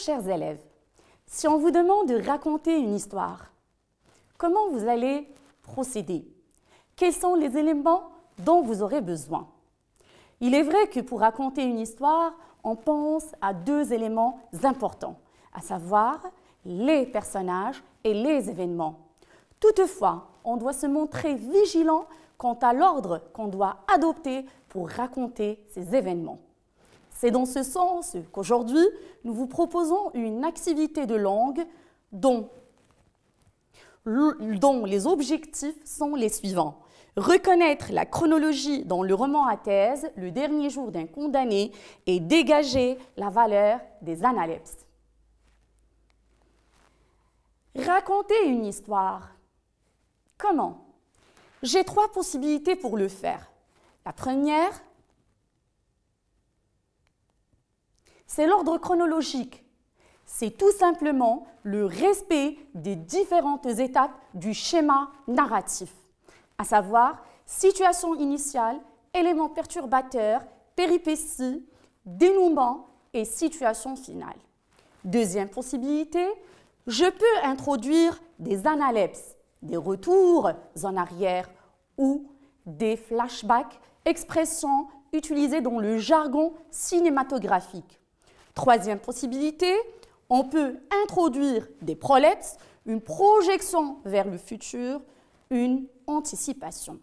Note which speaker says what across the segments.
Speaker 1: chers élèves, si on vous demande de raconter une histoire, comment vous allez procéder? Quels sont les éléments dont vous aurez besoin? Il est vrai que pour raconter une histoire, on pense à deux éléments importants, à savoir les personnages et les événements. Toutefois, on doit se montrer vigilant quant à l'ordre qu'on doit adopter pour raconter ces événements. C'est dans ce sens qu'aujourd'hui, nous vous proposons une activité de langue dont les objectifs sont les suivants. Reconnaître la chronologie dans le roman à thèse, le dernier jour d'un condamné, et dégager la valeur des analepses. Raconter une histoire. Comment? J'ai trois possibilités pour le faire. La première, c'est l'ordre chronologique. C'est tout simplement le respect des différentes étapes du schéma narratif, à savoir situation initiale, éléments perturbateurs, péripéties, dénouement et situation finale. Deuxième possibilité, je peux introduire des analepses, des retours en arrière ou des flashbacks, expressions utilisées dans le jargon cinématographique. Troisième possibilité, on peut introduire des prolepses, une projection vers le futur, une anticipation.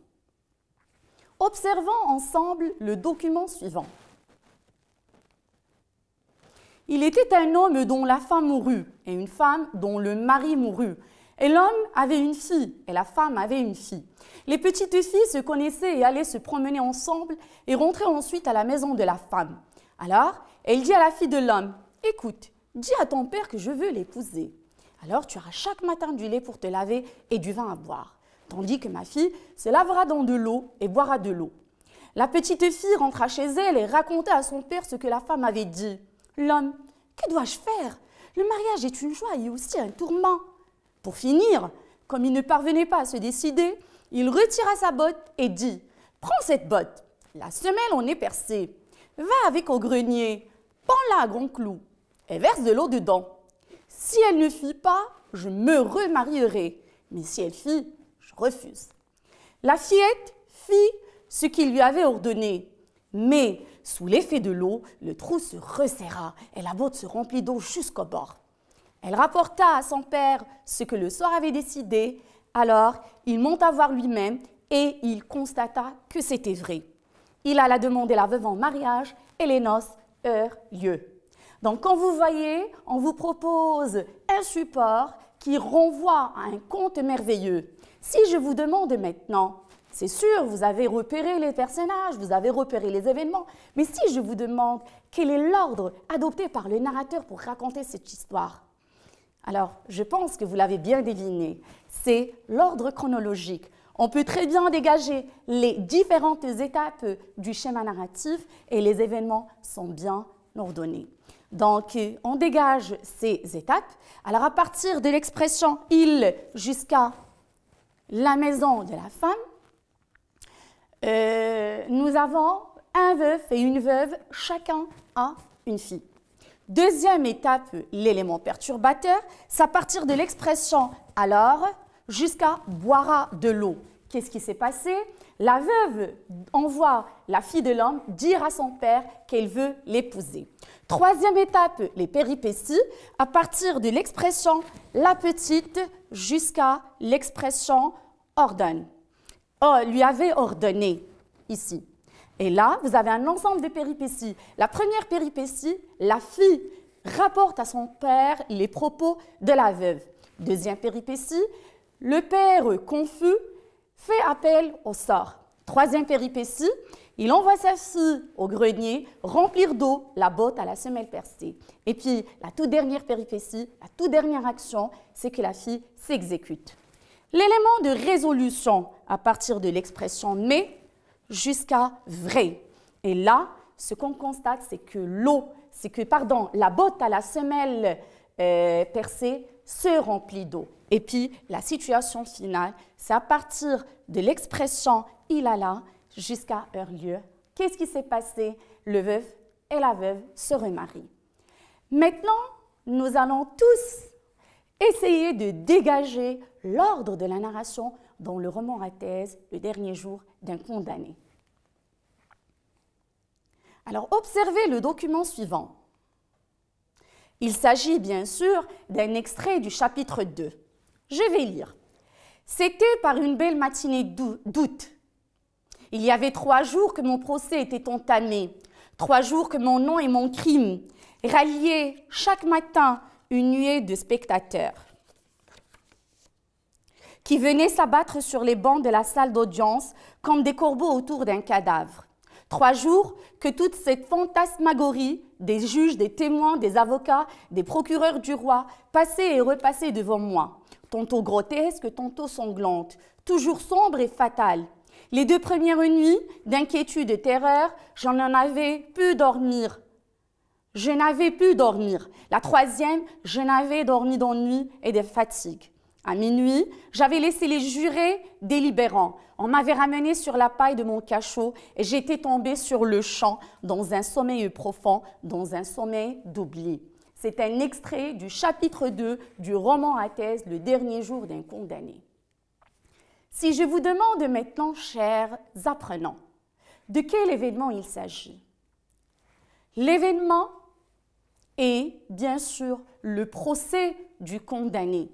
Speaker 1: Observons ensemble le document suivant. Il était un homme dont la femme mourut et une femme dont le mari mourut. Et l'homme avait une fille et la femme avait une fille. Les petites filles se connaissaient et allaient se promener ensemble et rentraient ensuite à la maison de la femme. Alors, elle dit à la fille de l'homme, « Écoute, dis à ton père que je veux l'épouser. Alors tu auras chaque matin du lait pour te laver et du vin à boire, tandis que ma fille se lavera dans de l'eau et boira de l'eau. » La petite fille rentra chez elle et raconta à son père ce que la femme avait dit. L'homme, « Que dois-je faire? Le mariage est une joie et aussi un tourment. » Pour finir, comme il ne parvenait pas à se décider, il retira sa botte et dit « Prends cette botte, la semelle en est percée. Va avec au grenier, pends-la à grands clous et verse de l'eau dedans. Si elle ne fit pas, je me remarierai, mais si elle fit, je refuse. » La fillette fit ce qu'il lui avait ordonné, mais sous l'effet de l'eau, le trou se resserra et la botte se remplit d'eau jusqu'au bord. Elle rapporta à son père ce que le sort avait décidé, alors il monta voir lui-même et il constata que c'était vrai. Il alla demander la veuve en mariage et les noces eurent lieu. Donc, quand vous voyez, on vous propose un support qui renvoie à un conte merveilleux. Si je vous demande maintenant, c'est sûr, vous avez repéré les personnages, vous avez repéré les événements, mais si je vous demande quel est l'ordre adopté par le narrateur pour raconter cette histoire, alors je pense que vous l'avez bien deviné, c'est l'ordre chronologique. On peut très bien dégager les différentes étapes du schéma narratif et les événements sont bien ordonnés. Donc, on dégage ces étapes. Alors, à partir de l'expression « il » jusqu'à la maison de la femme, nous avons un veuf et une veuve, chacun a une fille. Deuxième étape, l'élément perturbateur, c'est à partir de l'expression « alors » jusqu'à « boira de l'eau ». Qu'est-ce qui s'est passé? La veuve envoie la fille de l'homme dire à son père qu'elle veut l'épouser. Troisième étape, les péripéties, à partir de l'expression « la petite » jusqu'à l'expression « ordonne ». Oh, lui avait ordonné, ici. Et là, vous avez un ensemble de péripéties. La première péripétie, la fille rapporte à son père les propos de la veuve. Deuxième péripétie, le père confus fait appel au sort. Troisième péripétie, il envoie sa fille au grenier remplir d'eau la botte à la semelle percée. Et puis, la toute dernière péripétie, la toute dernière action, c'est que la fille s'exécute. L'élément de résolution à partir de l'expression « mais » jusqu'à « vrai ». Et là, ce qu'on constate, c'est que la botte à la semelle percée se remplit d'eau. Et puis, la situation finale, c'est à partir de l'expression « il alla » jusqu'à leur lieu. Qu'est-ce qui s'est passé? Le veuf et la veuve se remarient. Maintenant, nous allons tous essayer de dégager l'ordre de la narration dans le roman à thèse, Le dernier jour d'un condamné. Alors, observez le document suivant. Il s'agit bien sûr d'un extrait du chapitre 2. Je vais lire. C'était par une belle matinée d'août. Il y avait 3 jours que mon procès était entamé, 3 jours que mon nom et mon crime ralliaient chaque matin une nuée de spectateurs qui venaient s'abattre sur les bancs de la salle d'audience comme des corbeaux autour d'un cadavre. 3 jours que toute cette fantasmagorie des juges, des témoins, des avocats, des procureurs du roi passait et repassait devant moi, tantôt grotesque, tantôt sanglante, toujours sombre et fatale. Les 2 premières nuits d'inquiétude et de terreur, je n'avais pu dormir. La 3e, je n'avais dormi d'ennui et de fatigue. À minuit, j'avais laissé les jurés délibérants. On m'avait ramené sur la paille de mon cachot et j'étais tombée sur le champ dans un sommeil profond, dans un sommeil d'oubli. C'est un extrait du chapitre 2 du roman à thèse, Le dernier jour d'un condamné. Si je vous demande maintenant, chers apprenants, de quel événement il s'agit? L'événement est bien sûr le procès du condamné.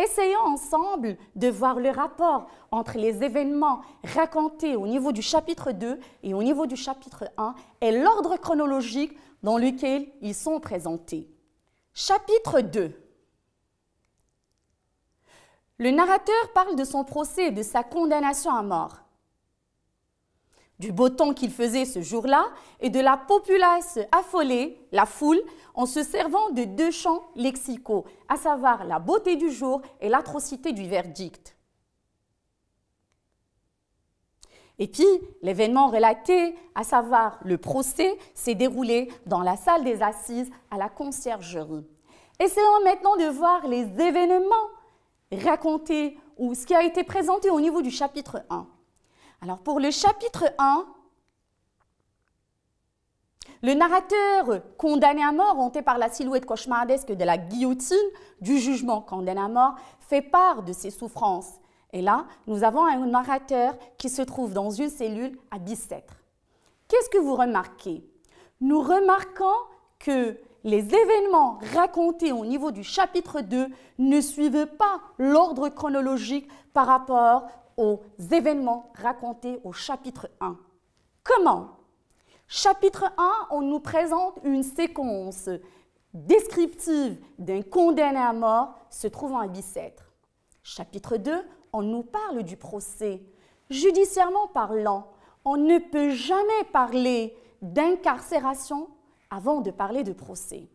Speaker 1: Essayons ensemble de voir le rapport entre les événements racontés au niveau du chapitre 2 et au niveau du chapitre 1 et l'ordre chronologique dans lequel ils sont présentés. Chapitre 2. Le narrateur parle de son procès et de sa condamnation à mort, du beau temps qu'il faisait ce jour-là et de la populace affolée, la foule, en se servant de 2 champs lexicaux, à savoir la beauté du jour et l'atrocité du verdict. Et puis, l'événement relaté, à savoir le procès, s'est déroulé dans la salle des assises à la conciergerie. Essayons maintenant de voir les événements racontés ou ce qui a été présenté au niveau du chapitre 1. Alors, pour le chapitre 1, le narrateur condamné à mort, hanté par la silhouette cauchemardesque de la guillotine, du jugement condamné à mort, fait part de ses souffrances. Et là, nous avons un narrateur qui se trouve dans une cellule à Bicêtre. Qu'est-ce que vous remarquez? Nous remarquons que les événements racontés au niveau du chapitre 2 ne suivent pas l'ordre chronologique par rapport aux événements racontés au chapitre 1. Comment? Chapitre 1, on nous présente une séquence descriptive d'un condamné à mort se trouvant à Bicêtre. Chapitre 2, on nous parle du procès. Judiciairement parlant, on ne peut jamais parler d'incarcération avant de parler de procès.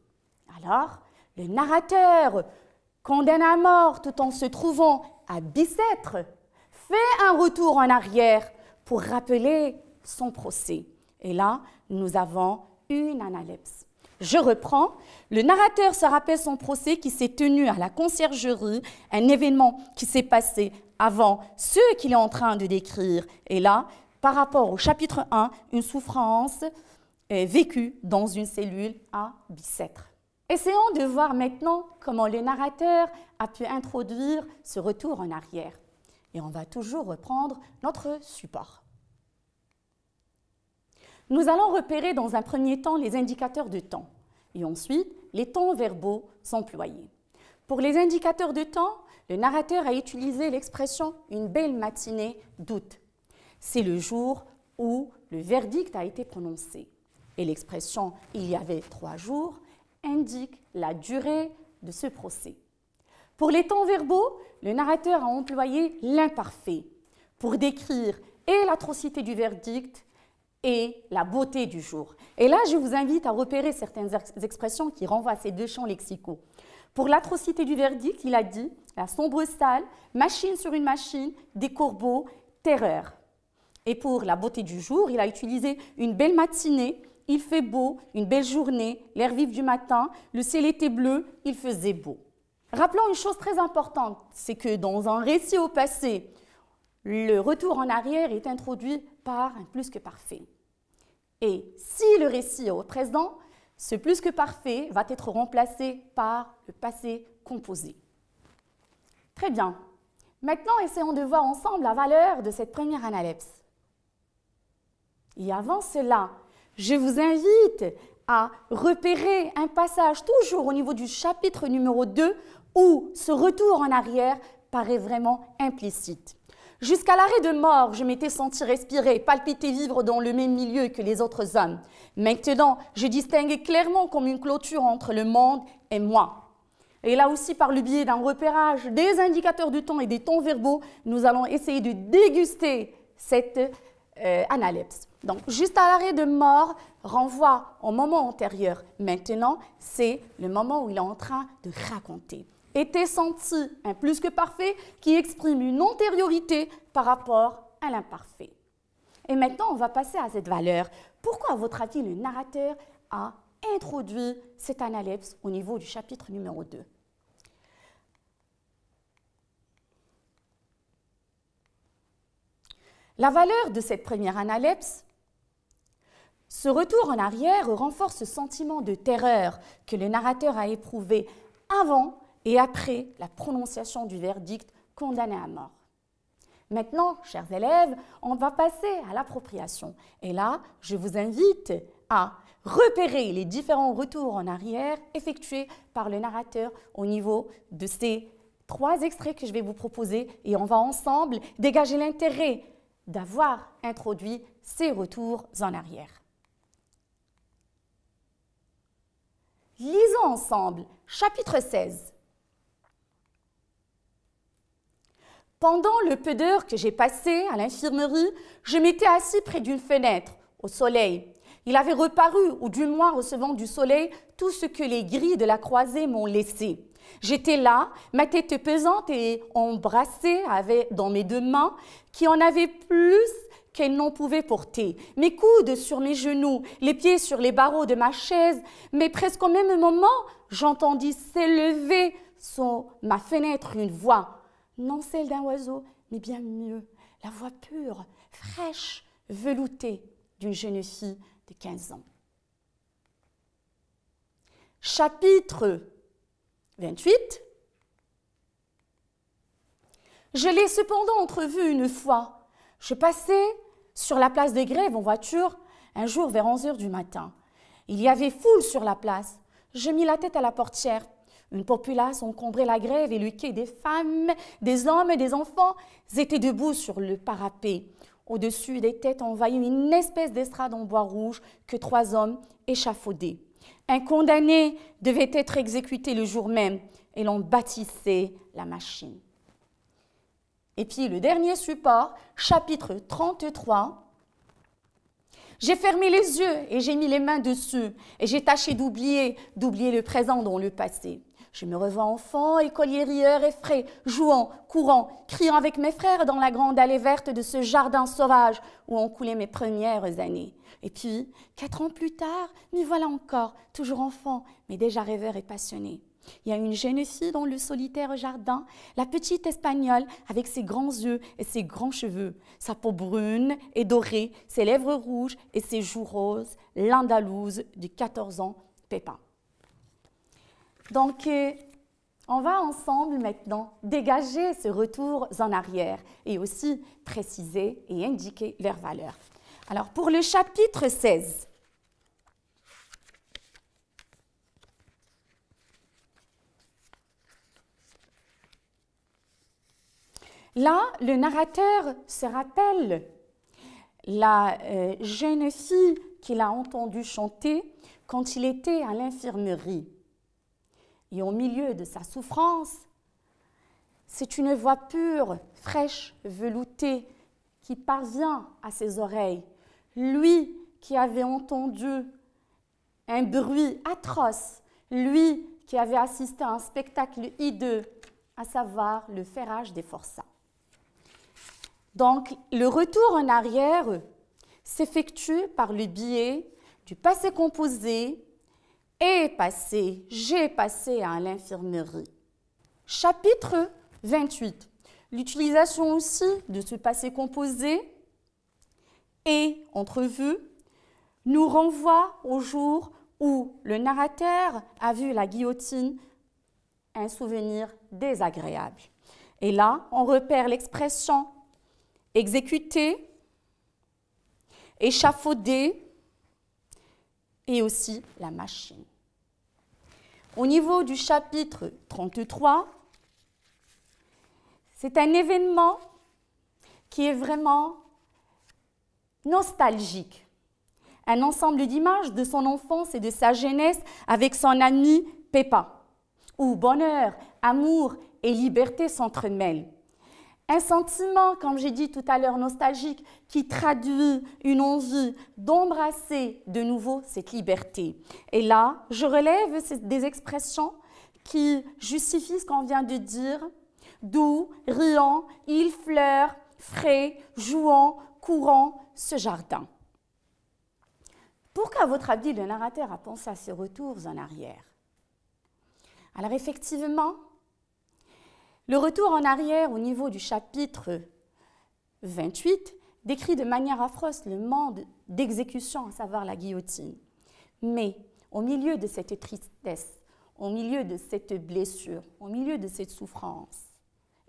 Speaker 1: Alors, le narrateur condamné à mort tout en se trouvant à Bicêtre fait un retour en arrière pour rappeler son procès. Et là, nous avons une analepse. Je reprends. Le narrateur se rappelle son procès qui s'est tenu à la conciergerie, un événement qui s'est passé avant ce qu'il est en train de décrire. Et là, par rapport au chapitre 1, une souffrance est vécue dans une cellule à Bicêtre. Essayons de voir maintenant comment le narrateur a pu introduire ce retour en arrière. Et on va toujours reprendre notre support. Nous allons repérer dans un premier temps les indicateurs de temps et ensuite les temps verbaux employés. Pour les indicateurs de temps, le narrateur a utilisé l'expression « une belle matinée d'août ». C'est le jour où le verdict a été prononcé. Et l'expression « il y avait 3 jours » indique la durée de ce procès. Pour les temps verbaux, le narrateur a employé l'imparfait pour décrire et l'atrocité du verdict et la beauté du jour. Et là, je vous invite à repérer certaines expressions qui renvoient à ces 2 champs lexicaux. Pour l'atrocité du verdict, il a dit la sombre salle, machine sur une machine, des corbeaux, terreur. Et pour la beauté du jour, il a utilisé une belle matinée, il fait beau, une belle journée, l'air vif du matin, le ciel était bleu, il faisait beau. Rappelons une chose très importante, c'est que dans un récit au passé, le retour en arrière est introduit par un plus que parfait. Et si le récit est au présent, ce plus que parfait va être remplacé par le passé composé. Très bien. Maintenant, essayons de voir ensemble la valeur de cette première analepse. Et avant cela, je vous invite à repérer un passage toujours au niveau du chapitre numéro 2 où ce retour en arrière paraît vraiment implicite. Jusqu'à l'arrêt de mort, je m'étais senti respirer, palpiter, vivre dans le même milieu que les autres hommes. Maintenant, je distingue clairement comme une clôture entre le monde et moi. Et là aussi, par le biais d'un repérage des indicateurs du temps et des temps verbaux, nous allons essayer de déguster cette analepse. Donc, juste à l'arrêt de mort renvoie au moment antérieur. Maintenant, c'est le moment où il est en train de raconter. Était senti un plus que parfait qui exprime une antériorité par rapport à l'imparfait. Et maintenant, on va passer à cette valeur. Pourquoi, à votre avis, le narrateur a introduit cette analepse au niveau du chapitre numéro 2? La valeur de cette première analepse, ce retour en arrière renforce ce sentiment de terreur que le narrateur a éprouvé avant et après la prononciation du verdict condamné à mort. Maintenant, chers élèves, on va passer à l'appropriation. Et là, je vous invite à repérer les différents retours en arrière effectués par le narrateur au niveau de ces 3 extraits que je vais vous proposer et on va ensemble dégager l'intérêt d'avoir introduit ces retours en arrière. Lisons ensemble, chapitre 16. Pendant le peu d'heures que j'ai passé à l'infirmerie, je m'étais assis près d'une fenêtre, au soleil. Il avait reparu, ou du moins recevant du soleil, tout ce que les grilles de la croisée m'ont laissé. J'étais là, ma tête pesante et embrassée dans mes 2 mains, qui en avaient plus qu'elles n'en pouvaient porter. Mes coudes sur mes genoux, les pieds sur les barreaux de ma chaise, mais presque au même moment, j'entendis s'élever sur ma fenêtre une voix. Non celle d'un oiseau, mais bien mieux, la voix pure, fraîche, veloutée d'une jeune fille de 15 ans. Chapitre 28. Je l'ai cependant entrevu une fois. Je passais sur la place de Grève en voiture un jour vers 11 h du matin. Il y avait foule sur la place. Je mis la tête à la portière. Une populace encombrait la Grève et le quai. Des femmes, des hommes et des enfants étaient debout sur le parapet. Au-dessus des têtes envahit une espèce d'estrade en bois rouge que 3 hommes échafaudaient. Un condamné devait être exécuté le jour même et l'on bâtissait la machine. Et puis le dernier support, chapitre 33. J'ai fermé les yeux et j'ai mis les mains dessus et j'ai tâché d'oublier le présent dans le passé. Je me revois enfant, écolier rieur et frais, jouant, courant, criant avec mes frères dans la grande allée verte de ce jardin sauvage où ont coulé mes premières années. Et puis, 4 ans plus tard, m'y voilà encore, toujours enfant, mais déjà rêveur et passionné. Il y a une jeune fille dans le solitaire jardin, la petite espagnole avec ses grands yeux et ses grands cheveux, sa peau brune et dorée, ses lèvres rouges et ses joues roses, l'Andalouse de 14 ans, Pépin. Donc, on va ensemble maintenant dégager ce retour en arrière et aussi préciser et indiquer leurs valeurs. Alors, pour le chapitre 16, là, le narrateur se rappelle la jeune fille qu'il a entendue chanter quand il était à l'infirmerie. Et au milieu de sa souffrance, c'est une voix pure, fraîche, veloutée, qui parvient à ses oreilles. Lui qui avait entendu un bruit atroce, lui qui avait assisté à un spectacle hideux, à savoir le ferrage des forçats. Donc, le retour en arrière s'effectue par le biais du passé composé est passé, j'ai passé à l'infirmerie. Chapitre 28. L'utilisation aussi de ce passé composé et entrevu nous renvoie au jour où le narrateur a vu la guillotine, un souvenir désagréable. Et là, on repère l'expression exécuter, échafauder et aussi la machine. Au niveau du chapitre 33, c'est un événement qui est vraiment nostalgique. Un ensemble d'images de son enfance et de sa jeunesse avec son amie Peppa, où bonheur, amour et liberté s'entremêlent. Un sentiment, comme j'ai dit tout à l'heure, nostalgique, qui traduit une envie d'embrasser de nouveau cette liberté. Et là, je relève des expressions qui justifient ce qu'on vient de dire. Doux, riant, il fleure, frais, jouant, courant, ce jardin. Pourquoi, à votre avis, le narrateur a pensé à ces retours en arrière? Alors effectivement, le retour en arrière au niveau du chapitre 28 décrit de manière affreuse le monde d'exécution, à savoir la guillotine. Mais au milieu de cette tristesse, au milieu de cette blessure, au milieu de cette souffrance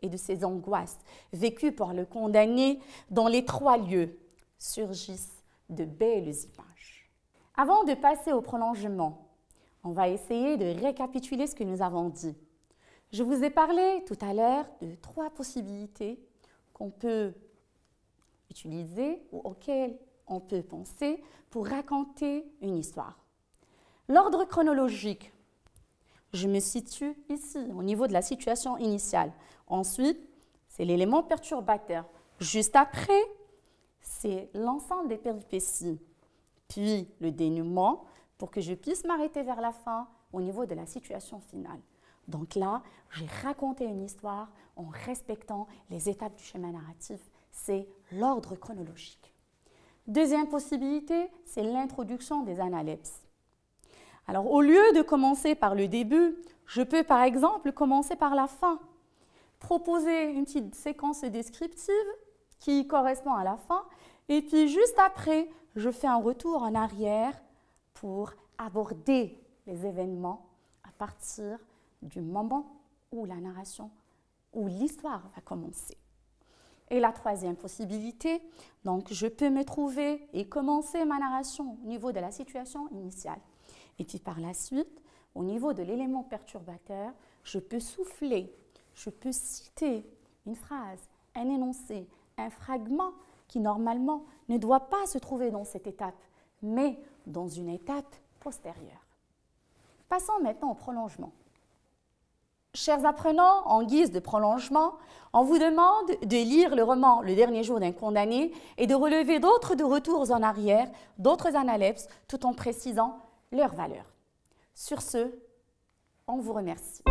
Speaker 1: et de ces angoisses vécues par le condamné, dans les trois lieux surgissent de belles images. Avant de passer au prolongement, on va essayer de récapituler ce que nous avons dit. Je vous ai parlé tout à l'heure de trois possibilités qu'on peut utiliser ou auxquelles on peut penser pour raconter une histoire. L'ordre chronologique, je me situe ici, au niveau de la situation initiale. Ensuite, c'est l'élément perturbateur. Juste après, c'est l'ensemble des péripéties. Puis le dénouement pour que je puisse m'arrêter vers la fin au niveau de la situation finale. Donc là, j'ai raconté une histoire en respectant les étapes du schéma narratif. C'est l'ordre chronologique. Deuxième possibilité, c'est l'introduction des analepses. Alors, au lieu de commencer par le début, je peux par exemple commencer par la fin. Proposer une petite séquence descriptive qui correspond à la fin. Et puis juste après, je fais un retour en arrière pour aborder les événements à partir du moment où la narration, où l'histoire va commencer. Et la troisième possibilité, donc je peux me trouver et commencer ma narration au niveau de la situation initiale. Et puis par la suite, au niveau de l'élément perturbateur, je peux souffler, je peux citer une phrase, un énoncé, un fragment qui normalement ne doit pas se trouver dans cette étape, mais dans une étape postérieure. Passons maintenant au prolongement. Chers apprenants, en guise de prolongement, on vous demande de lire le roman Le dernier jour d'un condamné et de relever d'autres de retours en arrière, d'autres analepses, tout en précisant leur valeur. Sur ce, on vous remercie.